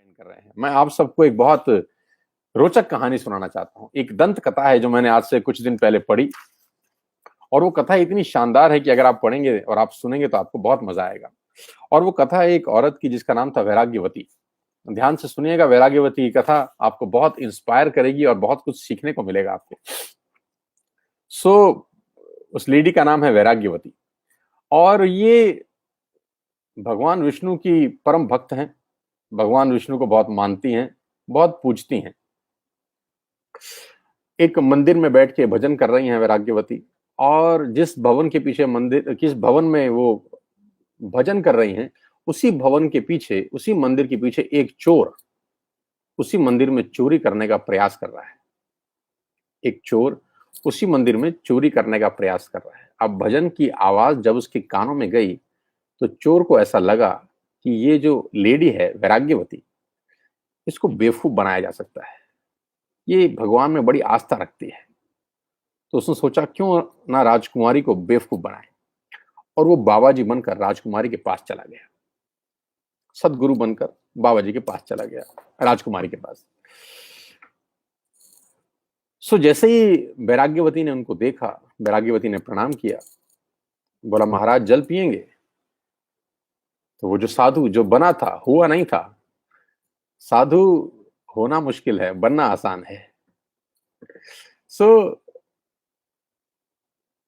कर रहे हैं। मैं आप सबको एक बहुत रोचक कहानी सुनाना चाहता हूँ। एक दंत कथा है जो मैंने आज से कुछ दिन पहले पढ़ी, और वो कथा इतनी शानदार है कि अगर आप पढ़ेंगे और आप सुनेंगे तो आपको बहुत मजा आएगा। और वो कथा है एक औरत की जिसका नाम था वैराग्यवती। ध्यान से सुनिएगा, वैराग्यवती की कथा आपको बहुत इंस्पायर करेगी और बहुत कुछ सीखने को मिलेगा आपको। उस लेडी का नाम है वैराग्यवती, और ये भगवान विष्णु की परम भक्त हैं। भगवान विष्णु को बहुत मानती हैं, बहुत पूजती हैं। एक मंदिर में बैठ के भजन कर रही हैं वैराग्यवती, और जिस भवन के पीछे मंदिर, किस भवन में वो भजन कर रही हैं, उसी भवन के पीछे, उसी मंदिर के पीछे एक चोर उसी मंदिर में चोरी करने का प्रयास कर रहा है। एक चोर उसी मंदिर में चोरी करने का प्रयास कर रहा है। अब भजन की आवाज जब उसके कानों में गई तो चोर को ऐसा लगा कि ये जो लेडी है वैराग्यवती, इसको बेवकूफ बनाया जा सकता है, ये भगवान में बड़ी आस्था रखती है। तो उसने सोचा क्यों ना राजकुमारी को बेवकूफ बनाए, और वो बाबा जी बनकर राजकुमारी के पास चला गया। सदगुरु बनकर बाबा जी के पास चला गया, राजकुमारी के पास। जैसे ही वैराग्यवती ने उनको देखा, वैराग्यवती ने प्रणाम किया, बोला महाराज जल पिएंगे? तो वो जो साधु जो बना था, हुआ नहीं था। साधु होना मुश्किल है, बनना आसान है।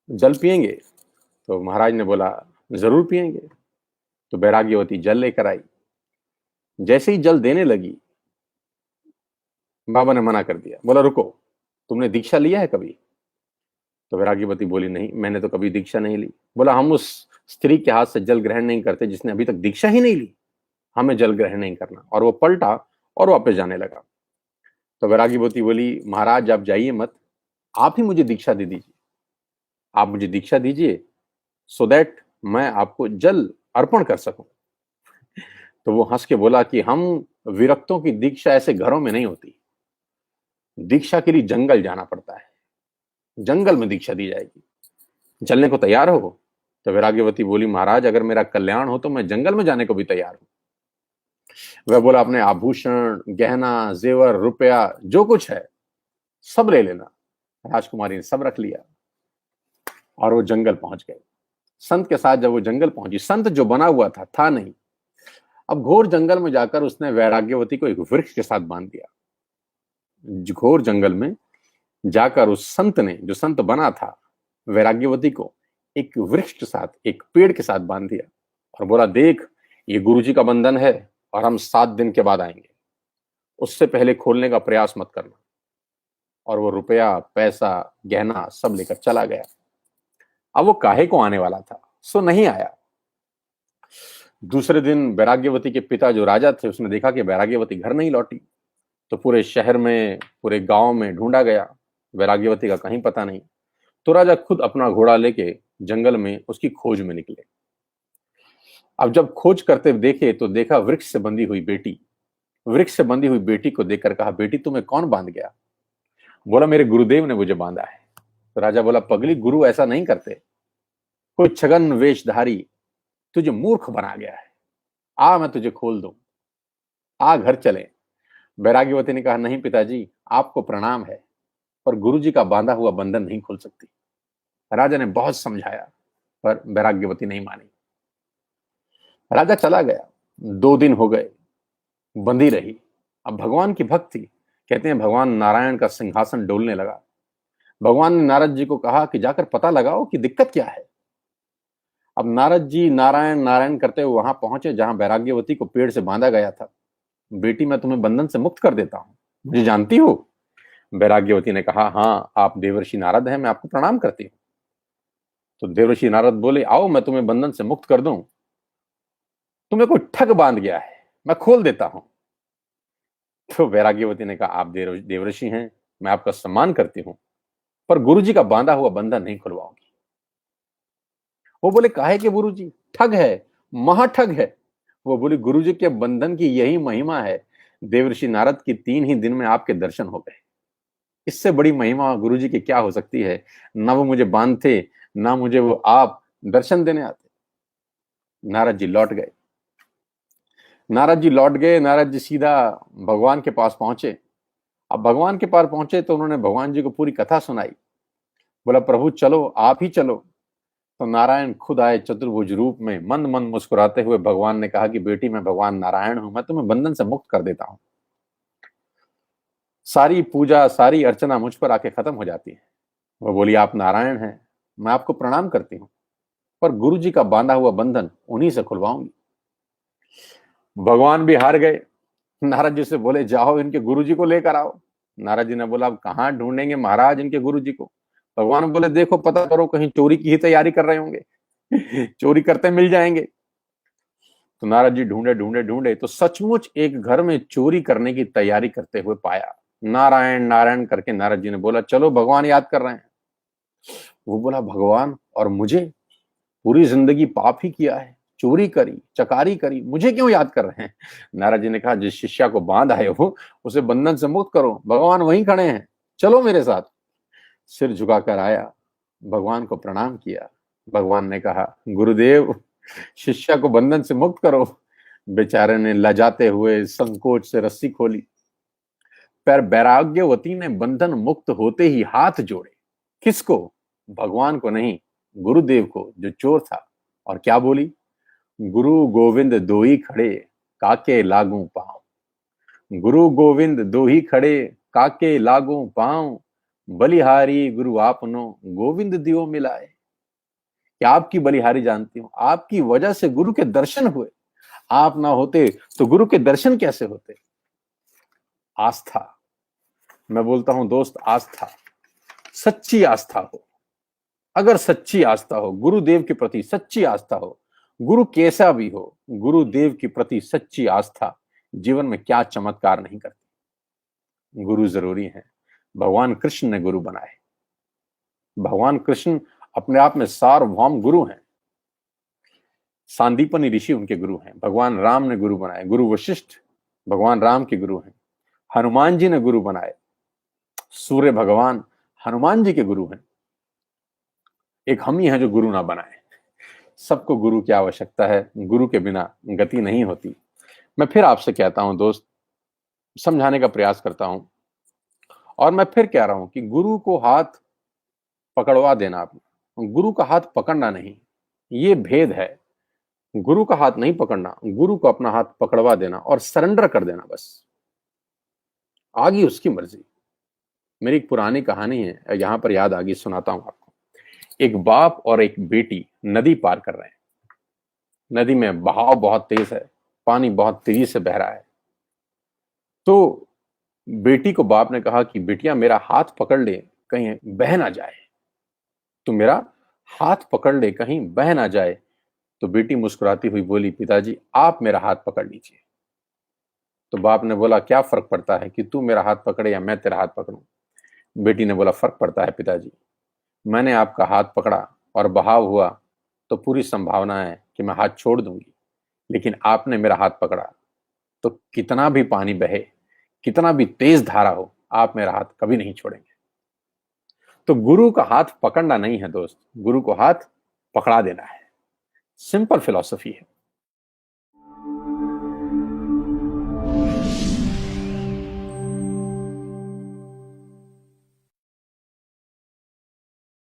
जल पिएंगे? तो महाराज ने बोला जरूर पिएंगे। तो वैराग्यवती जल लेकर आई। जैसे ही जल देने लगी, बाबा ने मना कर दिया, बोला रुको, तुमने दीक्षा लिया है कभी? तो वैराग्यवती बोली नहीं, मैंने तो कभी दीक्षा नहीं ली। बोला हम उस स्त्री के हाथ से जल ग्रहण नहीं करते जिसने अभी तक दीक्षा ही नहीं ली, हमें जल ग्रहण नहीं करना। और वो पलटा और वापस जाने लगा। तो वैराग्यवती बोली महाराज आप जाइए मत, आप ही मुझे दीक्षा दे दीजिए, आप मुझे दीक्षा दीजिए, सो दैट मैं आपको जल अर्पण कर सकूं। तो वो हंस के बोला कि हम विरक्तों की दीक्षा ऐसे घरों में नहीं होती, दीक्षा के लिए जंगल जाना पड़ता है, जंगल में दीक्षा दी जाएगी, चलने को तैयार हो? तो वैराग्यवती बोली महाराज अगर मेरा कल्याण हो तो मैं जंगल में जाने को भी तैयार हूं। वह बोला अपने आभूषण, गहना, जेवर, रुपया जो कुछ है सब ले लेना। राजकुमारी ने सब रख लिया और वो जंगल पहुंच गए। संत के साथ जब वो जंगल पहुंची, संत जो बना हुआ था नहीं। अब घोर जंगल में जाकर उसने वैराग्यवती को एक वृक्ष के साथ बांध दिया। घोर जंगल में जाकर उस संत ने, जो संत बना था, वैराग्यवती को एक वृक्ष के साथ, एक पेड़ के साथ बांध दिया और बोला देख ये गुरुजी का बंधन है और हम 7 दिन के बाद आएंगे, उससे पहले खोलने का प्रयास मत करना। और वो रुपया, पैसा, गहना सब लेकर चला गया। अब वो काहे को आने वाला था, सो नहीं आया। दूसरे दिन वैराग्यवती के पिता जो राजा थे, उसने देखा कि वैराग्यवती घर नहीं लौटी। तो पूरे शहर में, पूरे गांव में ढूंढा गया, वैराग्यवती का कहीं पता नहीं। तो राजा खुद अपना घोड़ा लेके जंगल में उसकी खोज में निकले। अब जब खोज करते देखे तो देखा वृक्ष से बंधी हुई बेटी। वृक्ष से बंधी हुई बेटी को देखकर कहा बेटी तुम्हें कौन बांध गया? बोला मेरे गुरुदेव ने मुझे बांधा है। तो राजा बोला पगली, गुरु ऐसा नहीं करते, कोई छगन वेशधारी तुझे मूर्ख बना गया है, आ मैं तुझे खोल दूं, आ घर चले। वैराग्यवती ने कहा नहीं पिताजी, आपको प्रणाम है, पर गुरुजी का बांधा हुआ बंधन नहीं खोल सकती। राजा ने बहुत समझाया पर वैराग्यवती नहीं मानी। राजा चला गया। 2 दिन हो गए, बंधी रही। अब भगवान की भक्त थी। कहते हैं भगवान नारायण का सिंहासन डोलने लगा। भगवान ने नारद जी को कहा कि जाकर पता लगाओ कि दिक्कत क्या है। अब नारद जी नारायण नारायण करते हुए वहां पहुंचे जहां वैराग्यवती को पेड़ से बांधा गया था। बेटी मैं तुम्हें बंधन से मुक्त कर देता हूं, मुझे जानती हो? वैराग्यवती ने कहा हाँ, आप देवर्षि नारद हैं, मैं आपको प्रणाम करती हूँ। तो देवर्षि नारद बोले आओ मैं तुम्हें बंधन से मुक्त कर दूं। तुम्हें कोई ठग बांध गया है, मैं खोल देता हूं। तो वैराग्यवती ने कहा आप देवर्षि हैं, मैं आपका सम्मान करती हूं, पर गुरुजी का बांधा हुआ बंधन नहीं खुलवाऊंगी। वो बोले काहे के गुरुजी, ठग है, महाठग है। वो बोले गुरुजी के बंधन की यही महिमा है, देवर्षि नारद की 3 ही दिन में आपके दर्शन हो गए। इससे बड़ी महिमा गुरुजी की क्या हो सकती है? ना वो मुझे बांधते, ना मुझे वो आप दर्शन देने आते। नारद जी लौट गए। नारद जी लौट गए। नारद जी सीधा भगवान के पास पहुंचे। अब भगवान के पास पहुंचे तो उन्होंने भगवान जी को पूरी कथा सुनाई। बोला प्रभु चलो, आप ही चलो। तो नारायण खुद आए चतुर्भुज रूप में। मंद मंद मुस्कुराते हुए भगवान ने कहा कि बेटी, मैं भगवान नारायण हूं, मैं तुम्हें बंधन से मुक्त कर देता हूं। सारी पूजा, सारी अर्चना मुझ पर आके खत्म हो जाती है। वो बोली आप नारायण हैं, मैं आपको प्रणाम करती हूँ, पर गुरु जी का बांधा हुआ बंधन उन्हीं से खुलवाऊंगी। भगवान भी हार गए। नारद जी से बोले जाओ इनके गुरु जी को लेकर आओ। नारद जी ने बोला अब कहाँ ढूंढेंगे महाराज इनके गुरु जी को। भगवान बोले देखो पता करो, कहीं चोरी की ही तैयारी कर रहे होंगे। चोरी करते मिल जाएंगे। तो नारद जी ढूंढे ढूंढे ढूंढे तो सचमुच एक घर में चोरी करने की तैयारी करते हुए पाया। नारायण नारायण करके नारद जी ने बोला चलो भगवान याद कर रहे हैं। वो बोला भगवान, और मुझे? पूरी जिंदगी पाप ही किया है, चोरी करी, चकारी करी, मुझे क्यों याद कर रहे हैं? नारद जी ने कहा जिस शिष्या को बांध आए हो उसे बंधन से मुक्त करो, भगवान वहीं खड़े हैं, चलो मेरे साथ। सिर झुकाकर आया, भगवान को प्रणाम किया। भगवान ने कहा गुरुदेव, शिष्या को बंधन से मुक्त करो। बेचारे ने लजाते हुए संकोच से रस्सी खोली। पर वैराग्यवती ने बंधन मुक्त होते ही हाथ जोड़े। किसको? भगवान को नहीं, गुरुदेव को जो चोर था। और क्या बोली? गुरु गोविंद दो ही खड़े, काके लागू पांव। गुरु गोविंद दो ही खड़े, काके लागू पांव। बलिहारी गुरु आपनो, गोविंद दियो मिलाए। क्या आपकी बलिहारी जानती हूं? आपकी वजह से गुरु के दर्शन हुए। आप ना होते तो गुरु के दर्शन कैसे होते? आस्था, मैं बोलता हूं दोस्त, आस्था, सच्ची आस्था हो। अगर सच्ची आस्था हो, गुरुदेव के प्रति सच्ची आस्था हो, गुरु कैसा भी हो, गुरुदेव के प्रति सच्ची आस्था जीवन में क्या चमत्कार नहीं करती। गुरु जरूरी है। भगवान कृष्ण ने गुरु बनाए। भगवान कृष्ण अपने आप में सार्वभौम गुरु हैं। सांदीपनि ऋषि उनके गुरु हैं। भगवान राम ने गुरु बनाए, गुरु वशिष्ठ भगवान राम के गुरु हैं। हनुमान जी ने गुरु बनाए, सूर्य भगवान हनुमान जी के गुरु हैं। एक हम ही हैं जो गुरु ना बनाए। सबको गुरु की आवश्यकता है, गुरु के बिना गति नहीं होती। मैं फिर आपसे कहता हूं दोस्त, समझाने का प्रयास करता हूं, और मैं फिर कह रहा हूं कि गुरु को हाथ पकड़वा देना, गुरु का हाथ पकड़ना नहीं, ये भेद है। गुरु का हाथ नहीं पकड़ना, गुरु को अपना हाथ पकड़वा देना और सरेंडर कर देना, बस आगे उसकी मर्जी। मेरी एक पुरानी कहानी है, यहां पर याद आ गई, सुनाता हूं आपको। एक बाप और एक बेटी नदी पार कर रहे हैं। नदी में बहाव बहुत तेज है, पानी बहुत तेजी से बह रहा है। तो बेटी को बाप ने कहा कि बेटिया मेरा हाथ पकड़ ले, कहीं बह ना जाए। तो मेरा हाथ पकड़ ले, कहीं बह ना जाए। तो बेटी मुस्कुराती हुई बोली पिताजी आप मेरा हाथ पकड़ लीजिए। तो बाप ने बोला क्या फर्क पड़ता है कि तू मेरा हाथ पकड़े या मैं तेरा हाथ पकड़ूं? बेटी ने बोला फर्क पड़ता है पिताजी, मैंने आपका हाथ पकड़ा और बहाव हुआ तो पूरी संभावना है कि मैं हाथ छोड़ दूंगी, लेकिन आपने मेरा हाथ पकड़ा तो कितना भी पानी बहे, कितना भी तेज धारा हो, आप मेरा हाथ कभी नहीं छोड़ेंगे। तो गुरु का हाथ पकड़ना नहीं है दोस्त, गुरु को हाथ पकड़ा देना है। सिंपल फिलॉसफी है।